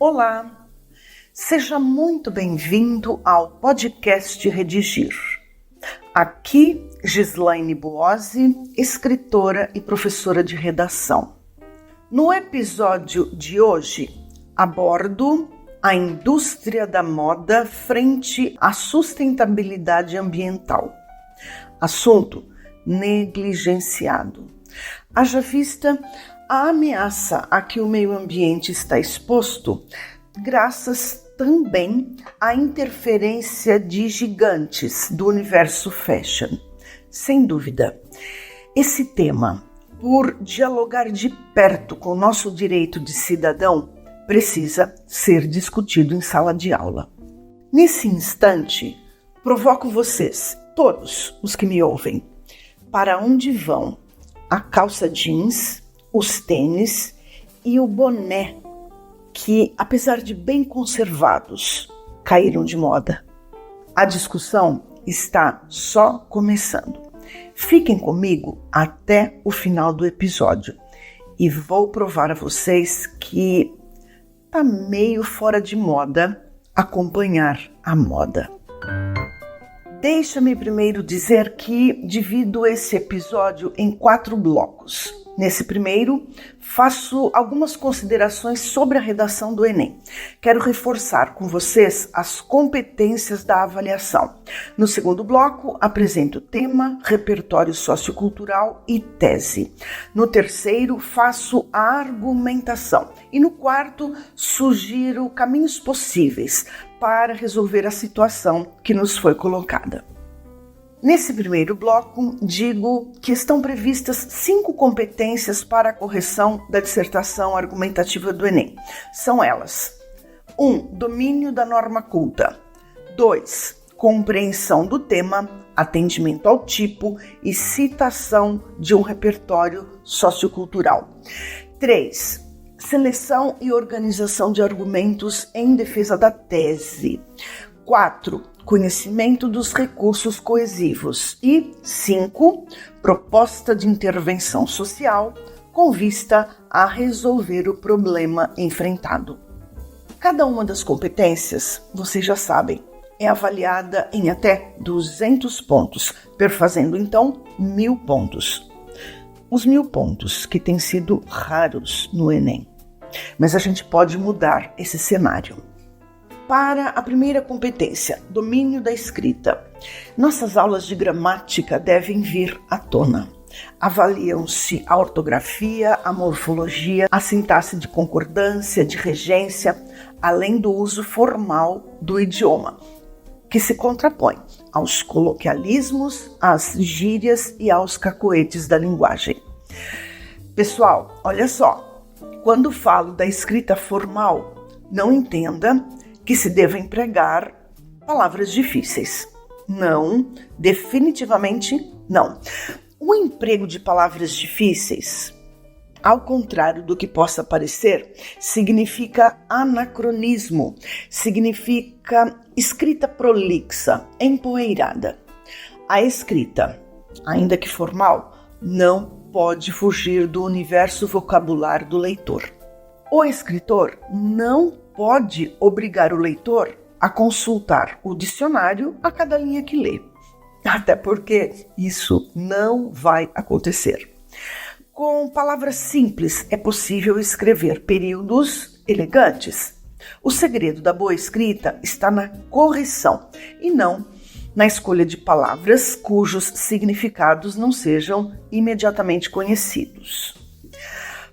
Olá, seja muito bem-vindo ao podcast Redigir. Aqui, Gislaine Buozzi, escritora e professora de redação. No episódio de hoje, abordo a indústria da moda frente à sustentabilidade ambiental. Assunto negligenciado. Haja vista a ameaça a que o meio ambiente está exposto, graças também à interferência de gigantes do universo fashion. Sem dúvida, esse tema, por dialogar de perto com o nosso direito de cidadão, precisa ser discutido em sala de aula. Nesse instante, provoco vocês, todos os que me ouvem, para onde vão a calça jeans, os tênis e o boné que, apesar de bem conservados, caíram de moda. A discussão está só começando. Fiquem comigo até o final do episódio e vou provar a vocês que tá meio fora de moda acompanhar a moda. Deixa-me primeiro dizer que divido esse episódio em 4 blocos. Nesse primeiro, faço algumas considerações sobre a redação do Enem. Quero reforçar com vocês as competências da avaliação. No segundo bloco, apresento tema, repertório sociocultural e tese. No terceiro, faço a argumentação. E no quarto, sugiro caminhos possíveis para resolver a situação que nos foi colocada. Nesse primeiro bloco, digo que estão previstas 5 competências para a correção da dissertação argumentativa do Enem. São elas: 1. Domínio da norma culta. 2. Compreensão do tema, atendimento ao tipo e citação de um repertório sociocultural. 3. Seleção e organização de argumentos em defesa da tese. 4. Conhecimento dos recursos coesivos. E 5. Proposta de intervenção social com vista a resolver o problema enfrentado. Cada uma das competências, vocês já sabem, é avaliada em até 200 pontos, perfazendo então 1.000 pontos. Os 1.000 pontos que têm sido raros no Enem. Mas a gente pode mudar esse cenário. Para a primeira competência, domínio da escrita. Nossas aulas de gramática devem vir à tona. Avaliam-se a ortografia, a morfologia, a sintaxe de concordância, de regência, além do uso formal do idioma, que se contrapõe aos coloquialismos, às gírias e aos cacoetes da linguagem. Pessoal, olha só, quando falo da escrita formal, não entenda que se deva empregar palavras difíceis. Não, definitivamente não. O emprego de palavras difíceis, ao contrário do que possa parecer, significa anacronismo, significa escrita prolixa, empoeirada. A escrita, ainda que formal, não pode fugir do universo vocabular do leitor. O escritor não pode obrigar o leitor a consultar o dicionário a cada linha que lê. Até porque isso não vai acontecer. Com palavras simples é possível escrever períodos elegantes. O segredo da boa escrita está na correção e não na escolha de palavras cujos significados não sejam imediatamente conhecidos.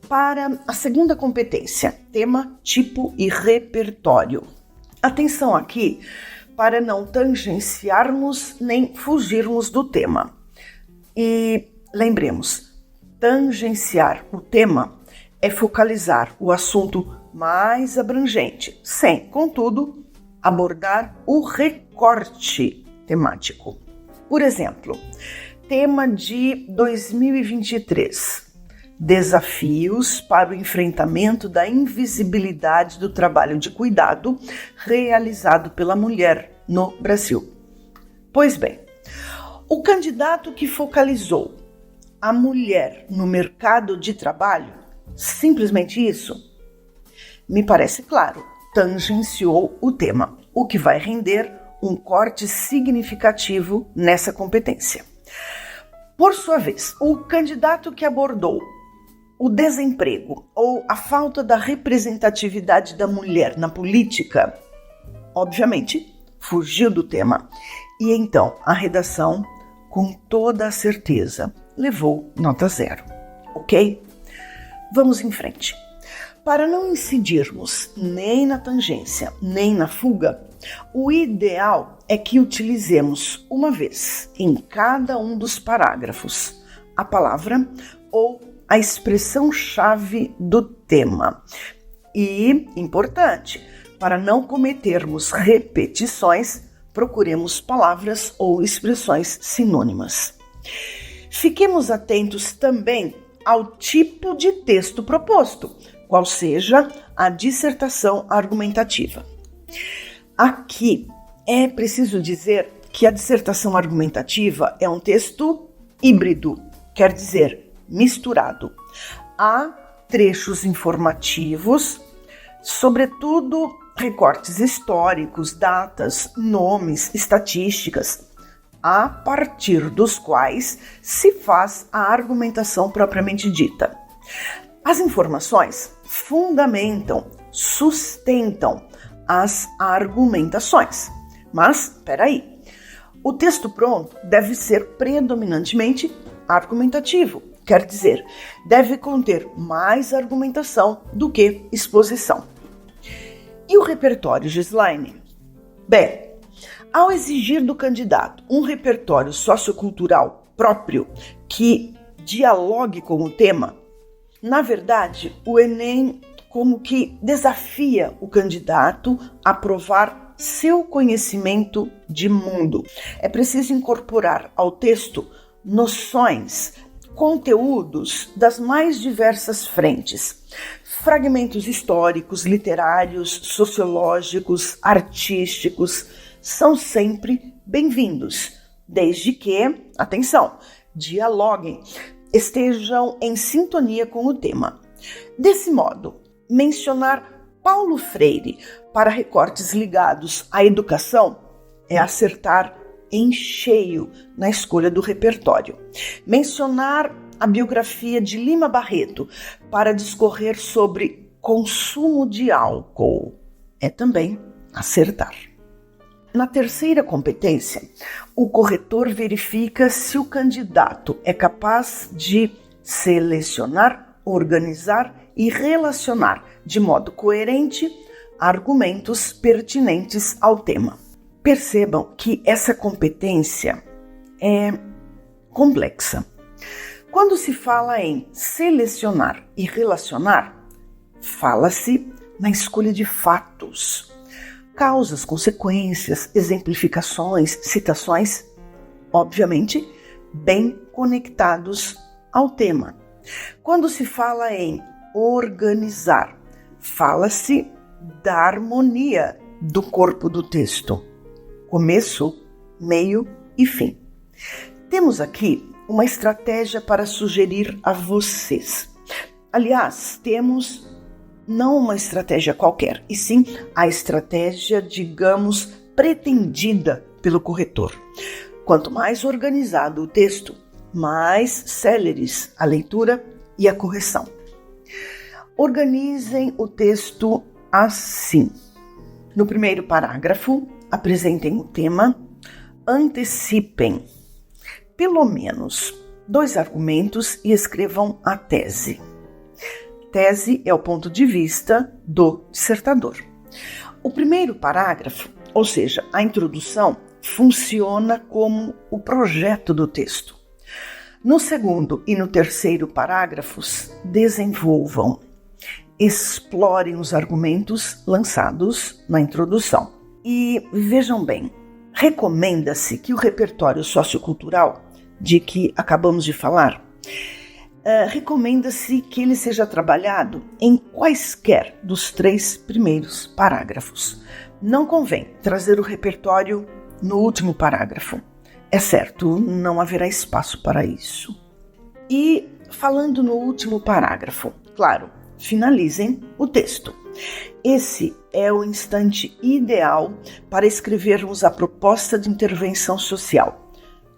Para a segunda competência, tema, tipo e repertório. Atenção aqui para não tangenciarmos nem fugirmos do tema. E lembremos, tangenciar o tema é focalizar o assunto mais abrangente, sem, contudo, abordar o recorte temático. Por exemplo, tema de 2023. Desafios para o enfrentamento da invisibilidade do trabalho de cuidado realizado pela mulher no Brasil. Pois bem, o candidato que focalizou a mulher no mercado de trabalho, simplesmente isso, me parece claro, tangenciou o tema, o que vai render um corte significativo nessa competência. Por sua vez, o candidato que abordou o desemprego ou a falta da representatividade da mulher na política, obviamente, fugiu do tema. E então, a redação, com toda a certeza, levou nota 0. Ok? Vamos em frente. Para não incidirmos nem na tangência, nem na fuga, o ideal é que utilizemos uma vez em cada um dos parágrafos a palavra ou a expressão-chave do tema. E, importante, para não cometermos repetições, procuremos palavras ou expressões sinônimas. Fiquemos atentos também ao tipo de texto proposto, qual seja a dissertação argumentativa. Aqui é preciso dizer que a dissertação argumentativa é um texto híbrido, quer dizer, misturado. Há trechos informativos, sobretudo recortes históricos, datas, nomes, estatísticas, a partir dos quais se faz a argumentação propriamente dita. As informações fundamentam, sustentam as argumentações. Mas, espera aí, o texto pronto deve ser predominantemente argumentativo, quer dizer, deve conter mais argumentação do que exposição. E o repertório, Gislaine? Bem, ao exigir do candidato um repertório sociocultural próprio que dialogue com o tema, na verdade, o Enem como que desafia o candidato a provar seu conhecimento de mundo. É preciso incorporar ao texto noções, conteúdos das mais diversas frentes, fragmentos históricos, literários, sociológicos, artísticos, são sempre bem-vindos, desde que, atenção, dialoguem, estejam em sintonia com o tema. Desse modo, mencionar Paulo Freire para recortes ligados à educação é acertar em cheio na escolha do repertório. Mencionar a biografia de Lima Barreto para discorrer sobre consumo de álcool é também acertar. Na terceira competência, o corretor verifica se o candidato é capaz de selecionar, organizar e relacionar de modo coerente argumentos pertinentes ao tema. Percebam que essa competência é complexa. Quando se fala em selecionar e relacionar, fala-se na escolha de fatos, causas, consequências, exemplificações, citações, obviamente, bem conectados ao tema. Quando se fala em organizar, fala-se da harmonia do corpo do texto, começo, meio e fim. Temos aqui uma estratégia para sugerir a vocês. Aliás, temos não uma estratégia qualquer, e sim a estratégia, digamos, pretendida pelo corretor. Quanto mais organizado o texto, mais céleres a leitura e a correção. Organizem o texto assim. No primeiro parágrafo, apresentem o tema, antecipem pelo menos 2 argumentos e escrevam a tese. Tese é o ponto de vista do dissertador. O primeiro parágrafo, ou seja, a introdução, funciona como o projeto do texto. No segundo e no terceiro parágrafos, desenvolvam, explorem os argumentos lançados na introdução. E vejam bem, recomenda-se que o repertório sociocultural, de que acabamos de falar, recomenda-se que ele seja trabalhado em quaisquer dos 3 primeiros parágrafos. Não convém trazer o repertório no último parágrafo. É certo, não haverá espaço para isso. E falando no último parágrafo, claro, finalizem o texto. Esse é o instante ideal para escrevermos a proposta de intervenção social,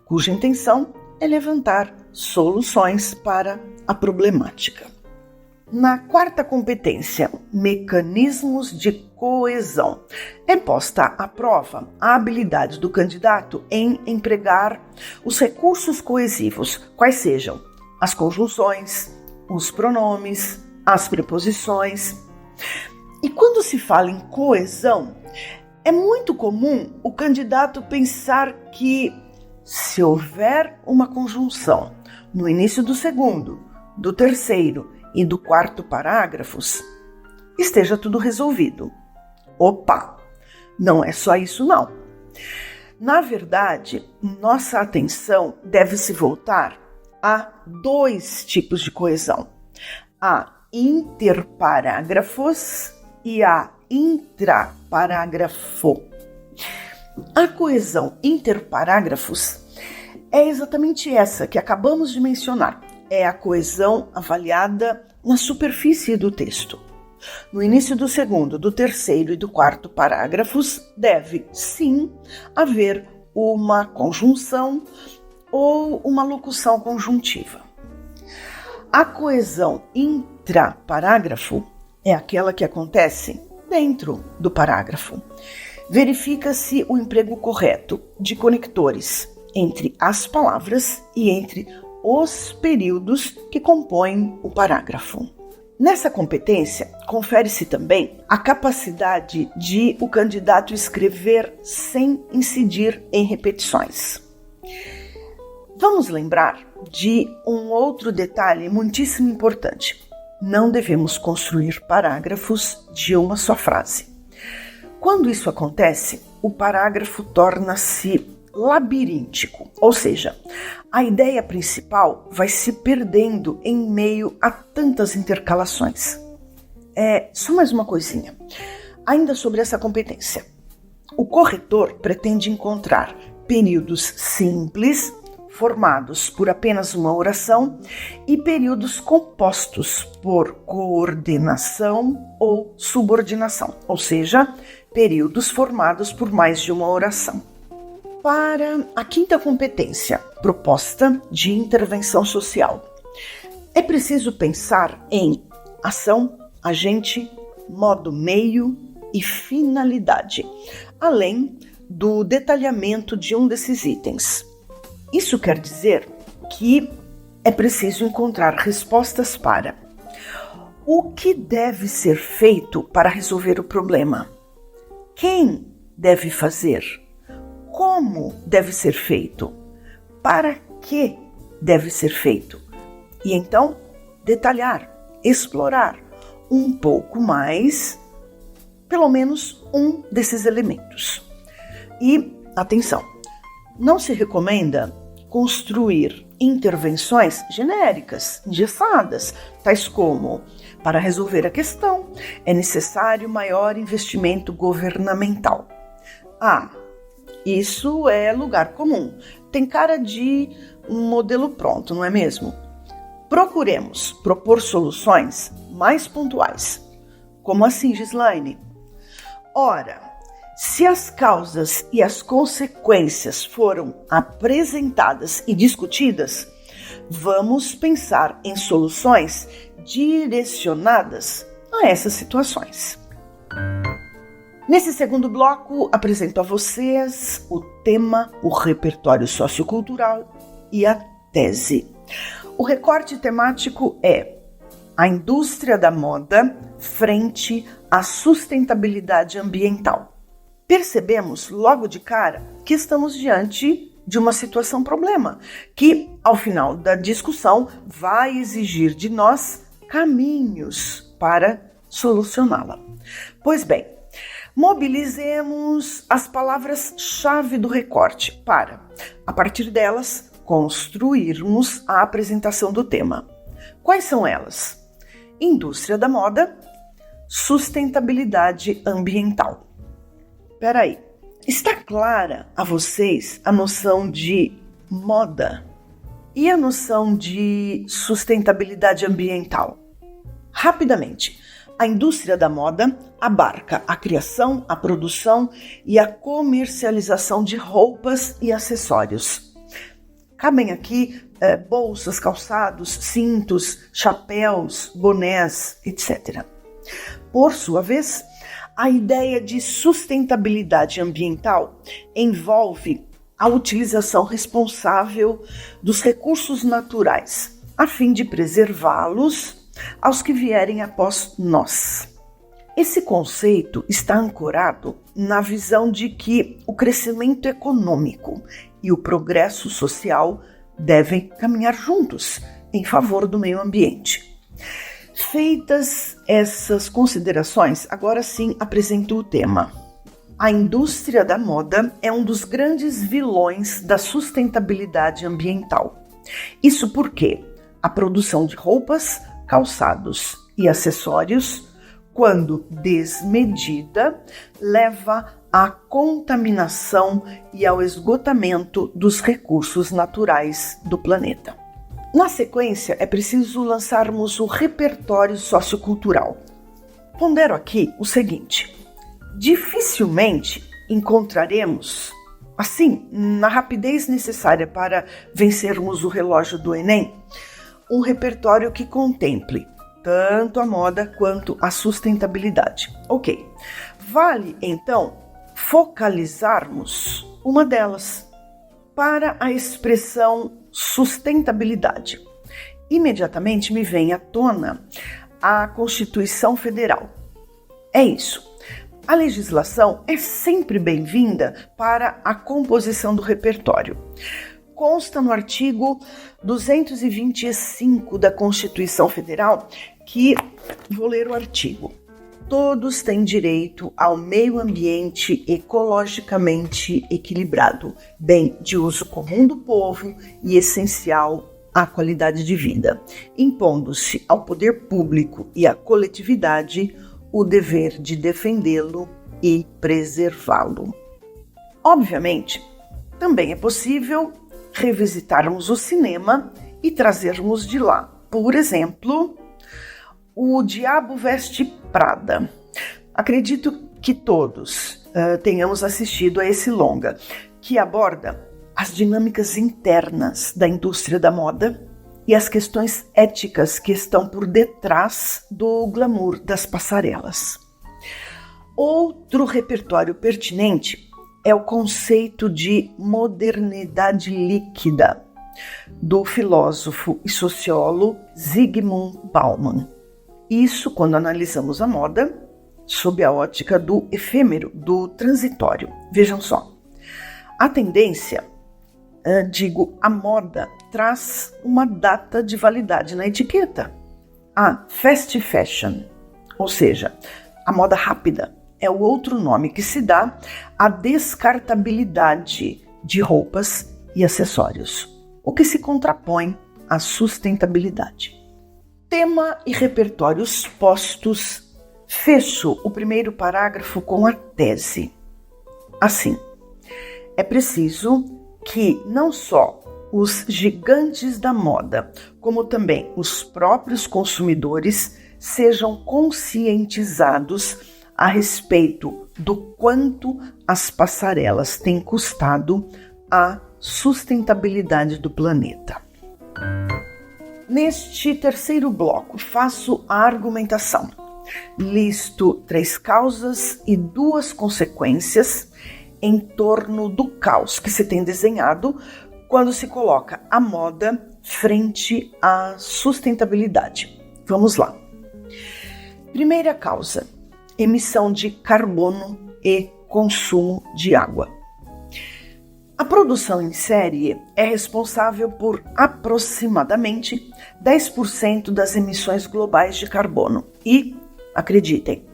cuja intenção é levantar soluções para a problemática. Na quarta competência, mecanismos de coesão, é posta à prova a habilidade do candidato em empregar os recursos coesivos, quais sejam as conjunções, os pronomes, as preposições. E quando se fala em coesão, é muito comum o candidato pensar que, se houver uma conjunção no início do segundo, do terceiro e do quarto parágrafos, esteja tudo resolvido. Opa! Não é só isso não. Na verdade, nossa atenção deve se voltar a dois tipos de coesão: a interparágrafos e a intraparágrafo. A coesão interparágrafos é exatamente essa que acabamos de mencionar. É a coesão avaliada na superfície do texto. No início do segundo, do terceiro e do quarto parágrafos, deve, sim, haver uma conjunção ou uma locução conjuntiva. A coesão intraparágrafo é aquela que acontece dentro do parágrafo. Verifica-se o emprego correto de conectores entre as palavras e entre os períodos que compõem o parágrafo. Nessa competência, confere-se também a capacidade de o candidato escrever sem incidir em repetições. Vamos lembrar de um outro detalhe muitíssimo importante. Não devemos construir parágrafos de uma só frase. Quando isso acontece, o parágrafo torna-se labiríntico, ou seja, a ideia principal vai se perdendo em meio a tantas intercalações. Só mais uma coisinha, ainda sobre essa competência. O corretor pretende encontrar períodos simples, formados por apenas uma oração, e períodos compostos por coordenação ou subordinação, ou seja, períodos formados por mais de uma oração. Para a quinta competência, proposta de intervenção social, é preciso pensar em ação, agente, modo, meio e finalidade, além do detalhamento de um desses itens. Isso quer dizer que é preciso encontrar respostas para o que deve ser feito para resolver o problema, quem deve fazer, como deve ser feito, para que deve ser feito, e então detalhar, explorar um pouco mais, pelo menos um desses elementos. E, atenção, não se recomenda construir intervenções genéricas, engessadas, tais como: para resolver a questão, é necessário maior investimento governamental. Isso é lugar comum. Tem cara de um modelo pronto, não é mesmo? Procuremos propor soluções mais pontuais. Como assim, Gislaine? Ora, se as causas e as consequências foram apresentadas e discutidas, vamos pensar em soluções direcionadas a essas situações. Nesse segundo bloco, apresento a vocês o tema, o repertório sociocultural e a tese. O recorte temático é a indústria da moda frente à sustentabilidade ambiental. Percebemos logo de cara que estamos diante de uma situação-problema, que, ao final da discussão, vai exigir de nós caminhos para solucioná-la. Pois bem, mobilizemos as palavras-chave do recorte para, a partir delas, construirmos a apresentação do tema. Quais são elas? Indústria da moda, sustentabilidade ambiental. Peraí, está clara a vocês a noção de moda e a noção de sustentabilidade ambiental? Rapidamente, a indústria da moda abarca a criação, a produção e a comercialização de roupas e acessórios. Cabem aqui bolsas, calçados, cintos, chapéus, bonés, etc. Por sua vez, a ideia de sustentabilidade ambiental envolve a utilização responsável dos recursos naturais, a fim de preservá-los aos que vierem após nós. Esse conceito está ancorado na visão de que o crescimento econômico e o progresso social devem caminhar juntos em favor do meio ambiente. Feitas essas considerações, agora sim apresento o tema. A indústria da moda é um dos grandes vilões da sustentabilidade ambiental. Isso porque a produção de roupas, calçados e acessórios, quando desmedida, leva à contaminação e ao esgotamento dos recursos naturais do planeta. Na sequência, é preciso lançarmos o repertório sociocultural. Pondero aqui o seguinte: dificilmente encontraremos, assim, na rapidez necessária para vencermos o relógio do Enem, um repertório que contemple tanto a moda quanto a sustentabilidade. Ok, vale então focalizarmos uma delas. Para a expressão sustentabilidade, imediatamente me vem à tona a Constituição Federal. É isso. A legislação é sempre bem-vinda para a composição do repertório. Consta no artigo 225 da Constituição Federal que, vou ler o artigo: todos têm direito ao meio ambiente ecologicamente equilibrado, bem de uso comum do povo e essencial à qualidade de vida, impondo-se ao poder público e à coletividade o dever de defendê-lo e preservá-lo. Obviamente, também é possível revisitarmos o cinema e trazermos de lá, por exemplo, O Diabo Veste Prada. Acredito que todos tenhamos assistido a esse longa, que aborda as dinâmicas internas da indústria da moda e as questões éticas que estão por detrás do glamour das passarelas. Outro repertório pertinente é o conceito de modernidade líquida, do filósofo e sociólogo Zygmunt Bauman. Isso quando analisamos a moda sob a ótica do efêmero, do transitório. Vejam só, a tendência, a moda traz uma data de validade na etiqueta. A fast fashion, ou seja, a moda rápida, é o outro nome que se dá à descartabilidade de roupas e acessórios, o que se contrapõe à sustentabilidade. Tema e repertórios postos. Fecho o primeiro parágrafo com a tese. Assim, é preciso que não só os gigantes da moda, como também os próprios consumidores sejam conscientizados a respeito do quanto as passarelas têm custado à sustentabilidade do planeta. Neste terceiro bloco, faço a argumentação. Listo 3 causas e 2 consequências em torno do caos que se tem desenhado quando se coloca a moda frente à sustentabilidade. Vamos lá. Primeira causa: emissão de carbono e consumo de água. A produção em série é responsável por aproximadamente 10% das emissões globais de carbono e, acreditem,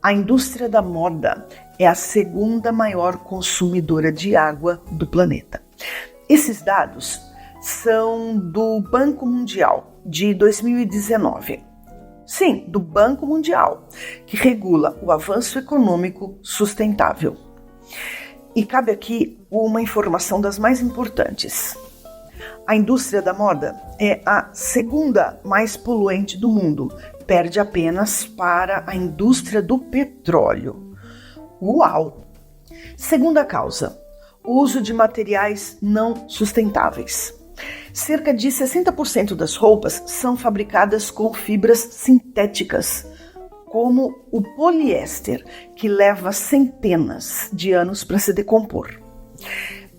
a indústria da moda é a segunda maior consumidora de água do planeta. Esses dados são do Banco Mundial de 2019. Sim, do Banco Mundial, que regula o avanço econômico sustentável. E cabe aqui uma informação das mais importantes. A indústria da moda é a segunda mais poluente do mundo, perde apenas para a indústria do petróleo. Uau! Segunda causa, o uso de materiais não sustentáveis. Cerca de 60% das roupas são fabricadas com fibras sintéticas, como o poliéster, que leva centenas de anos para se decompor.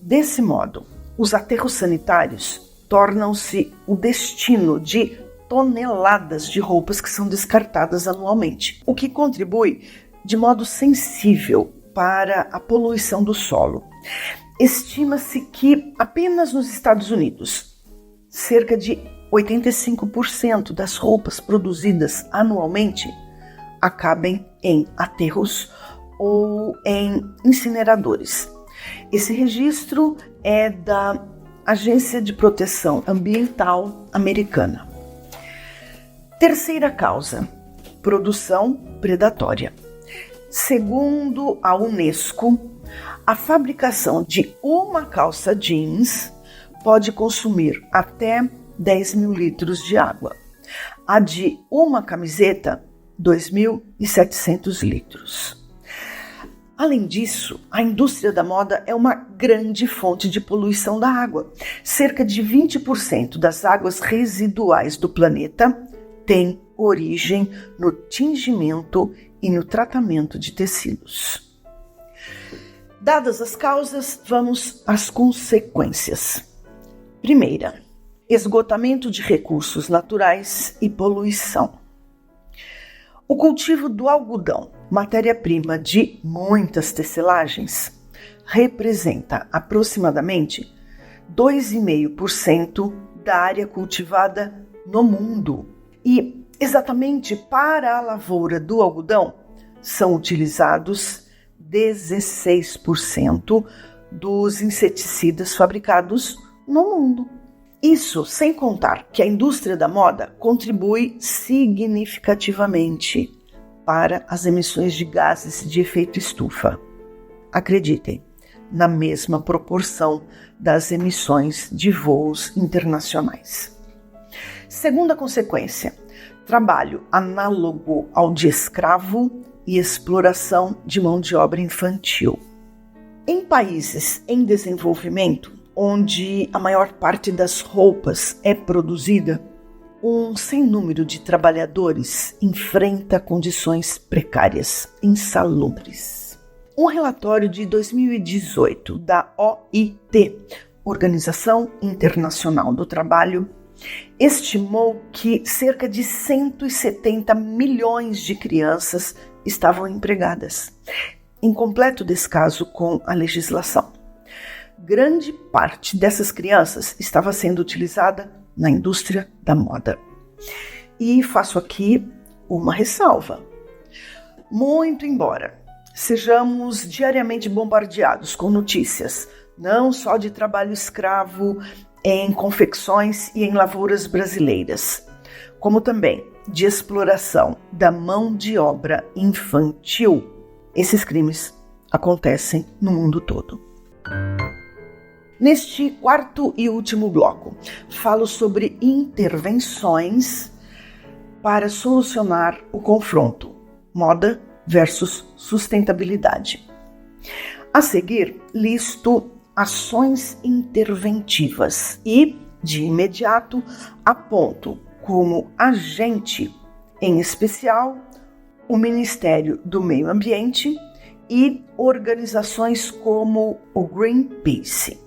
Desse modo, os aterros sanitários tornam-se o destino de toneladas de roupas que são descartadas anualmente, o que contribui de modo sensível para a poluição do solo. Estima-se que apenas nos Estados Unidos, cerca de 85% das roupas produzidas anualmente acabem em aterros ou em incineradores. Esse registro é da Agência de Proteção Ambiental Americana. Terceira causa, produção predatória. Segundo a Unesco, a fabricação de uma calça jeans pode consumir até 10 mil litros de água. A de uma camiseta, 2.700 litros. Além disso, a indústria da moda é uma grande fonte de poluição da água. Cerca de 20% das águas residuais do planeta têm origem no tingimento e no tratamento de tecidos. Dadas as causas, vamos às consequências. Primeira, esgotamento de recursos naturais e poluição. O cultivo do algodão, matéria-prima de muitas tecelagens, representa aproximadamente 2,5% da área cultivada no mundo. E exatamente para a lavoura do algodão são utilizados 16% dos inseticidas fabricados no mundo. Isso sem contar que a indústria da moda contribui significativamente para as emissões de gases de efeito estufa. Acreditem, na mesma proporção das emissões de voos internacionais. Segunda consequência, trabalho análogo ao de escravo e exploração de mão de obra infantil. Em países em desenvolvimento, onde a maior parte das roupas é produzida, um sem número de trabalhadores enfrenta condições precárias, insalubres. Um relatório de 2018 da OIT, Organização Internacional do Trabalho, estimou que cerca de 170 milhões de crianças estavam empregadas, em completo descaso com a legislação. Grande parte dessas crianças estava sendo utilizada na indústria da moda. E faço aqui uma ressalva. Muito embora sejamos diariamente bombardeados com notícias, não só de trabalho escravo em confecções e em lavouras brasileiras, como também de exploração da mão de obra infantil, esses crimes acontecem no mundo todo. Neste quarto e último bloco, falo sobre intervenções para solucionar o confronto moda versus sustentabilidade. A seguir, listo ações interventivas e, de imediato, aponto como agente, em especial, o Ministério do Meio Ambiente e organizações como o Greenpeace,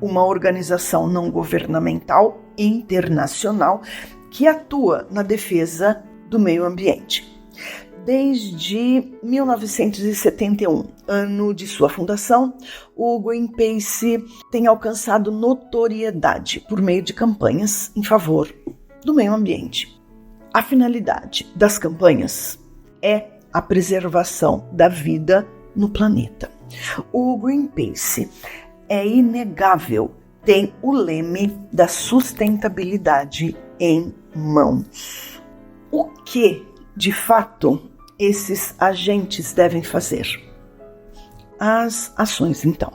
uma organização não governamental internacional que atua na defesa do meio ambiente. Desde 1971, ano de sua fundação, o Greenpeace tem alcançado notoriedade por meio de campanhas em favor do meio ambiente. A finalidade das campanhas é a preservação da vida no planeta. O Greenpeace, é inegável, tem o leme da sustentabilidade em mãos. O que, de fato, esses agentes devem fazer? As ações, então.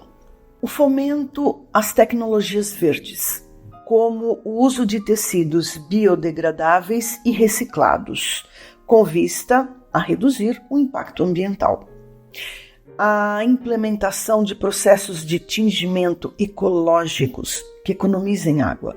O fomento às tecnologias verdes, como o uso de tecidos biodegradáveis e reciclados, com vista a reduzir o impacto ambiental. A implementação de processos de tingimento ecológicos que economizem água.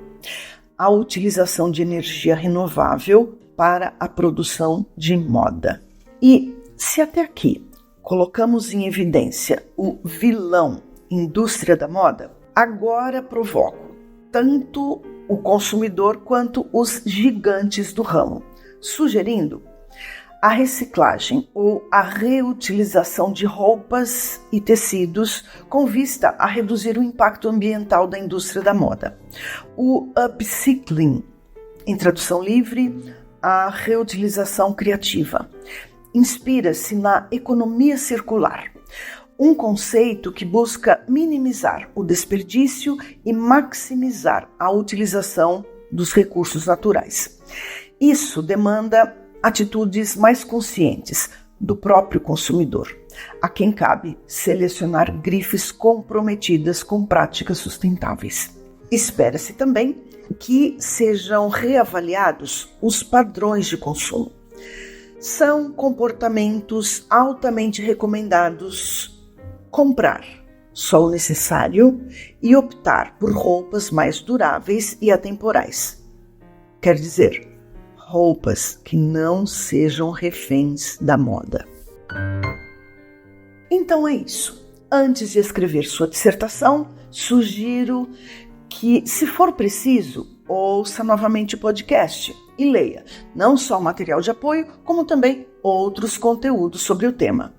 A utilização de energia renovável para a produção de moda. E se até aqui colocamos em evidência o vilão indústria da moda, agora provoco tanto o consumidor quanto os gigantes do ramo, sugerindo a reciclagem ou a reutilização de roupas e tecidos com vista a reduzir o impacto ambiental da indústria da moda. O upcycling, em tradução livre, a reutilização criativa, inspira-se na economia circular, um conceito que busca minimizar o desperdício e maximizar a utilização dos recursos naturais. Isso demanda atitudes mais conscientes do próprio consumidor, a quem cabe selecionar grifes comprometidas com práticas sustentáveis. Espera-se também que sejam reavaliados os padrões de consumo. São comportamentos altamente recomendados comprar só o necessário e optar por roupas mais duráveis e atemporais. Quer dizer, roupas que não sejam reféns da moda. Então é isso. Antes de escrever sua dissertação, sugiro que, se for preciso, ouça novamente o podcast e leia não só o material de apoio, como também outros conteúdos sobre o tema.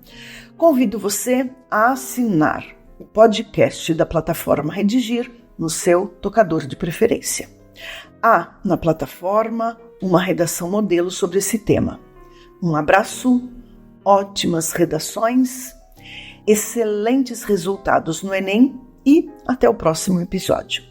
Convido você a assinar o podcast da plataforma Redigir no seu tocador de preferência. Há na plataforma uma redação modelo sobre esse tema. Um abraço, ótimas redações, excelentes resultados no Enem e até o próximo episódio.